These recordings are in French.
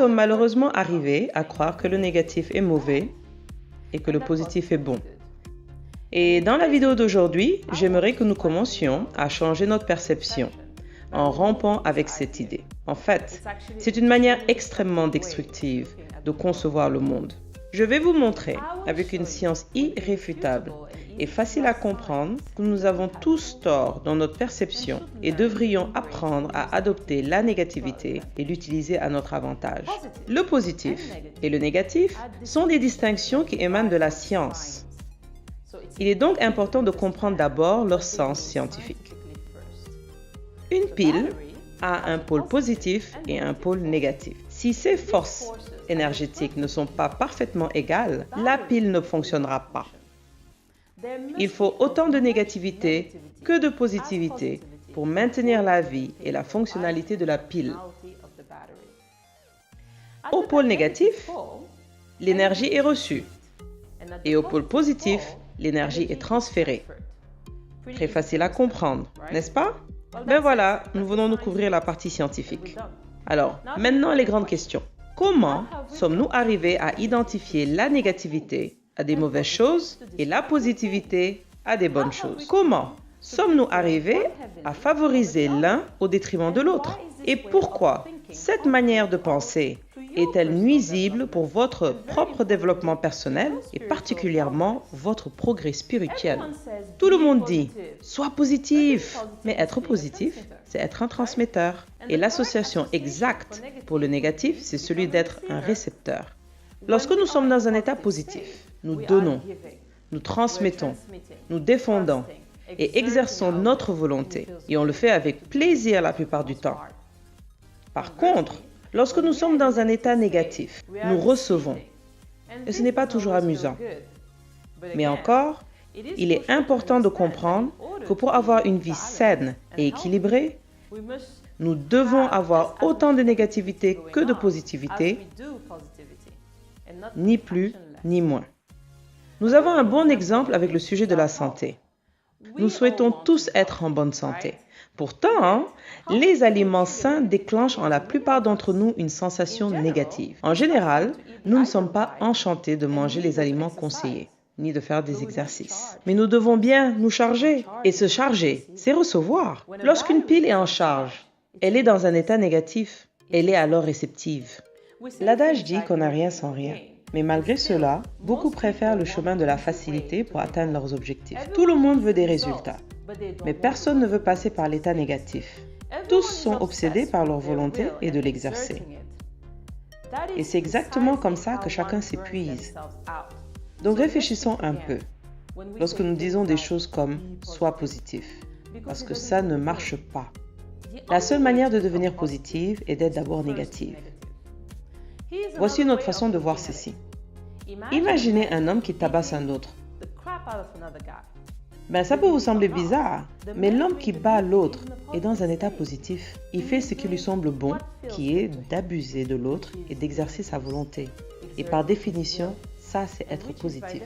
sommes malheureusement arrivés à croire que le négatif est mauvais et que le positif est bon. Et dans la vidéo d'aujourd'hui, j'aimerais que nous commencions à changer notre perception en rompant avec cette idée. En fait, c'est une manière extrêmement destructive de concevoir le monde. Je vais vous montrer, avec une science irréfutable et facile à comprendre, que nous avons tous tort dans notre perception et devrions apprendre à adopter la négativité et l'utiliser à notre avantage. Le positif et le négatif sont des distinctions qui émanent de la science. Il est donc important de comprendre d'abord leur sens scientifique. Une pile a un pôle positif et un pôle négatif. Si ces forces énergétiques ne sont pas parfaitement égales, la pile ne fonctionnera pas. Il faut autant de négativité que de positivité pour maintenir la vie et la fonctionnalité de la pile. Au pôle négatif, l'énergie est reçue et au pôle positif, l'énergie est transférée. Très facile à comprendre, n'est-ce pas? Ben voilà, nous venons de couvrir la partie scientifique. Alors, maintenant les grandes questions. Comment sommes-nous arrivés à identifier la négativité à des mauvaises choses et la positivité à des bonnes choses? Comment sommes-nous arrivés à favoriser l'un au détriment de l'autre? Et pourquoi cette manière de penser est-elle nuisible pour votre propre développement personnel et particulièrement votre progrès spirituel? Tout le monde dit « sois positif », mais être positif, c'est être un transmetteur. Et l'association exacte pour le négatif, c'est celui d'être un récepteur. Lorsque nous sommes dans un état positif, nous donnons, nous transmettons, nous défendons et exerçons notre volonté. Et on le fait avec plaisir la plupart du temps. Par contre, lorsque nous sommes dans un état négatif, nous recevons. Et ce n'est pas toujours amusant. Mais encore, il est important de comprendre que pour avoir une vie saine et équilibrée, nous devons avoir autant de négativité que de positivité, ni plus ni moins. Nous avons un bon exemple avec le sujet de la santé. Nous souhaitons tous être en bonne santé. Pourtant, les aliments sains déclenchent en la plupart d'entre nous une sensation négative. En général, nous ne sommes pas enchantés de manger les aliments conseillés, ni de faire des exercices. Mais nous devons bien nous charger. Et se charger, c'est recevoir. Lorsqu'une pile est en charge, elle est dans un état négatif. Elle est alors réceptive. L'adage dit qu'on n'a rien sans rien. Mais malgré cela, beaucoup préfèrent le chemin de la facilité pour atteindre leurs objectifs. Tout le monde veut des résultats, mais personne ne veut passer par l'état négatif. Tous sont obsédés par leur volonté et de l'exercer. Et c'est exactement comme ça que chacun s'épuise. Donc réfléchissons un peu lorsque nous disons des choses comme « sois positif », parce que ça ne marche pas. La seule manière de devenir positive est d'être d'abord négative. Voici une autre façon de voir ceci. Imaginez un homme qui tabasse un autre. Ça peut vous sembler bizarre, mais l'homme qui bat l'autre est dans un état positif. Il fait ce qui lui semble bon, qui est d'abuser de l'autre et d'exercer sa volonté. Et par définition, ça c'est être positif.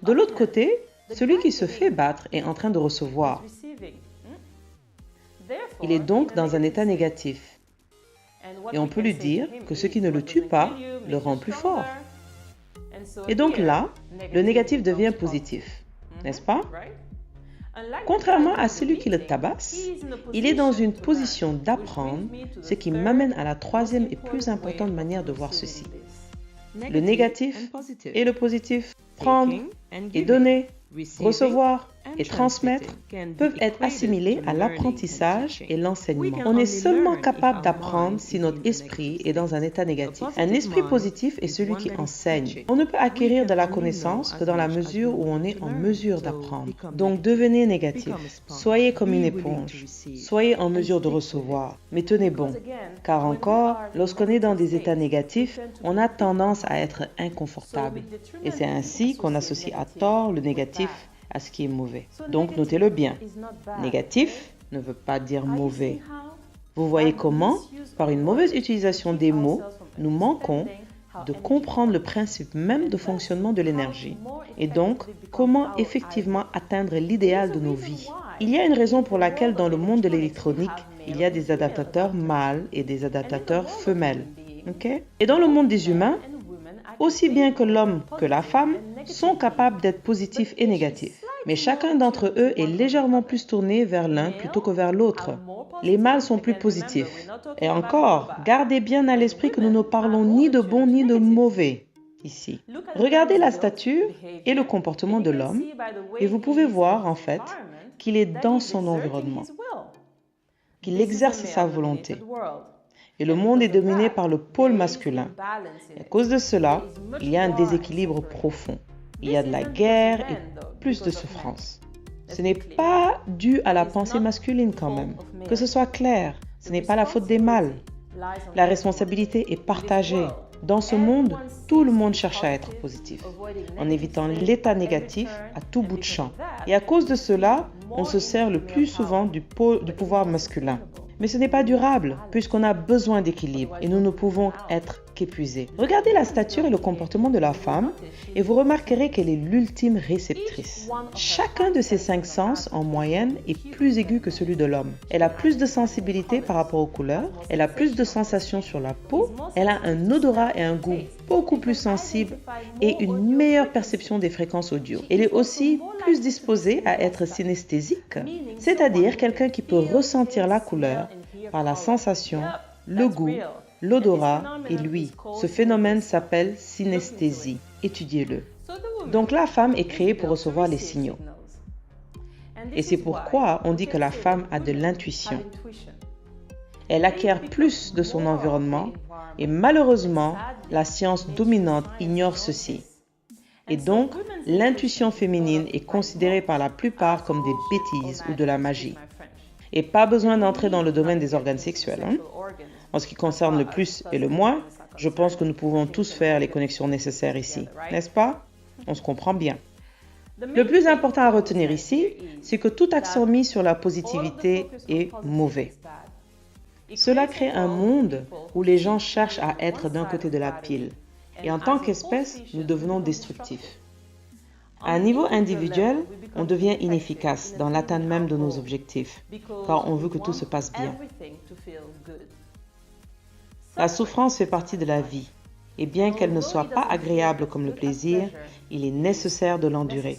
De l'autre côté, celui qui se fait battre est en train de recevoir. Il est donc dans un état négatif. Et on peut lui dire que ce qui ne le tue pas le rend plus fort. Et donc là, le négatif devient positif, n'est-ce pas? Contrairement à celui qui le tabasse, il est dans une position d'apprendre, ce qui m'amène à la troisième et plus importante manière de voir ceci. Le négatif et le positif, prendre et donner, recevoir et transmettre peuvent être assimilés à l'apprentissage et l'enseignement. On est seulement capable d'apprendre si notre esprit est dans un état négatif. Un esprit positif est celui qui enseigne. On ne peut acquérir de la connaissance que dans la mesure où on est en mesure d'apprendre. Donc devenez négatif. Soyez comme une éponge. Soyez en mesure de recevoir. Mais tenez bon. Car encore, lorsqu'on est dans des états négatifs, on a tendance à être inconfortable. Et c'est ainsi qu'on associe à tort le négatif à ce qui est mauvais. Donc notez-le bien. Négatif ne veut pas dire mauvais. Vous voyez comment, par une mauvaise utilisation des mots, nous manquons de comprendre le principe même de fonctionnement de l'énergie et donc comment effectivement atteindre l'idéal de nos vies. Il y a une raison pour laquelle dans le monde de l'électronique, il y a des adaptateurs mâles et des adaptateurs femelles. Okay? Et dans le monde des humains, aussi bien que l'homme que la femme sont capables d'être positifs et négatifs. Mais chacun d'entre eux est légèrement plus tourné vers l'un plutôt que vers l'autre. Les mâles sont plus positifs. Et encore, gardez bien à l'esprit que nous ne parlons ni de bon ni de mauvais ici. Regardez la stature et le comportement de l'homme et vous pouvez voir en fait qu'il est dans son environnement, qu'il exerce sa volonté. Et le monde est dominé par le pôle masculin. Et à cause de cela, il y a un déséquilibre profond. Il y a de la guerre et plus de souffrance. Ce n'est pas dû à la pensée masculine quand même. Que ce soit clair, ce n'est pas la faute des mâles. La responsabilité est partagée. Dans ce monde, tout le monde cherche à être positif, en évitant l'état négatif à tout bout de champ. Et à cause de cela, on se sert le plus souvent du pouvoir masculin. Mais ce n'est pas durable, puisqu'on a besoin d'équilibre et nous ne pouvons être qu'épuisés. Regardez la stature et le comportement de la femme et vous remarquerez qu'elle est l'ultime réceptrice. Chacun de ces 5 sens, en moyenne, est plus aigu que celui de l'homme. Elle a plus de sensibilité par rapport aux couleurs, elle a plus de sensations sur la peau, elle a un odorat et un goût beaucoup plus sensibles et une meilleure perception des fréquences audio. Elle est aussi plus disposée à être synesthésique, c'est-à-dire quelqu'un qui peut ressentir la couleur par la sensation, le goût, l'odorat et l'ouïe. Ce phénomène s'appelle synesthésie. Étudiez-le. Donc la femme est créée pour recevoir les signaux. Et c'est pourquoi on dit que la femme a de l'intuition. Elle acquiert plus de son environnement et malheureusement, la science dominante ignore ceci. Et donc, l'intuition féminine est considérée par la plupart comme des bêtises ou de la magie. Et pas besoin d'entrer dans le domaine des organes sexuels. En ce qui concerne le plus et le moins, je pense que nous pouvons tous faire les connexions nécessaires ici, n'est-ce pas? On se comprend bien. Le plus important à retenir ici, c'est que tout accent mis sur la positivité est mauvais. Cela crée un monde où les gens cherchent à être d'un côté de la pile. Et en tant qu'espèce, nous devenons destructifs. À un niveau individuel, on devient inefficace dans l'atteinte même de nos objectifs, car on veut que tout se passe bien. La souffrance fait partie de la vie, et bien qu'elle ne soit pas agréable comme le plaisir, il est nécessaire de l'endurer.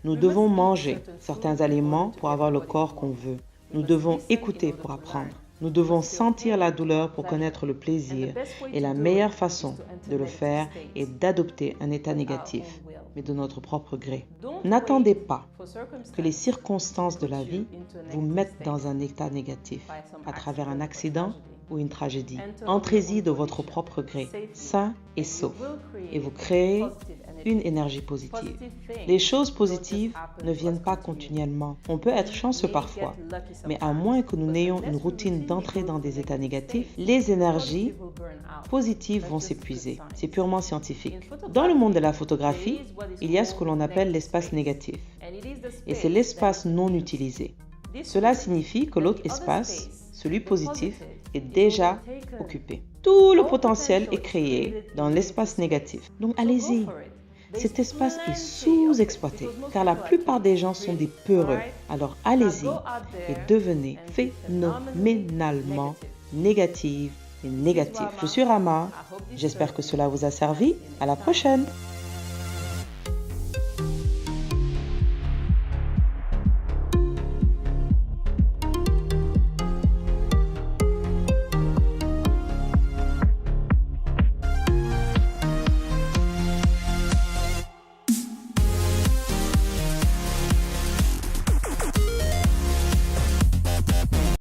Nous devons manger certains aliments pour avoir le corps qu'on veut. Nous devons écouter pour apprendre. Nous devons sentir la douleur pour connaître le plaisir et la meilleure façon de le faire est d'adopter un état négatif, mais de notre propre gré. N'attendez pas que les circonstances de la vie vous mettent dans un état négatif à travers un accident ou une tragédie. Entrez-y de votre propre gré, sain et sauf, et vous créez une énergie positive. Les choses positives ne viennent pas continuellement. On peut être chanceux parfois, mais à moins que nous n'ayons une routine d'entrer dans des états négatifs, les énergies positives vont s'épuiser. C'est purement scientifique. Dans le monde de la photographie, il y a ce que l'on appelle l'espace négatif, et c'est l'espace non utilisé. Cela signifie que l'autre espace, celui positif, est déjà occupé. Tout le potentiel est créé dans l'espace négatif. Donc allez-y. Cet espace est sous-exploité, car la plupart des gens sont des peureux. Alors allez-y et devenez phénoménalement négative et négatif. Je suis Rama, j'espère que cela vous a servi. À la prochaine!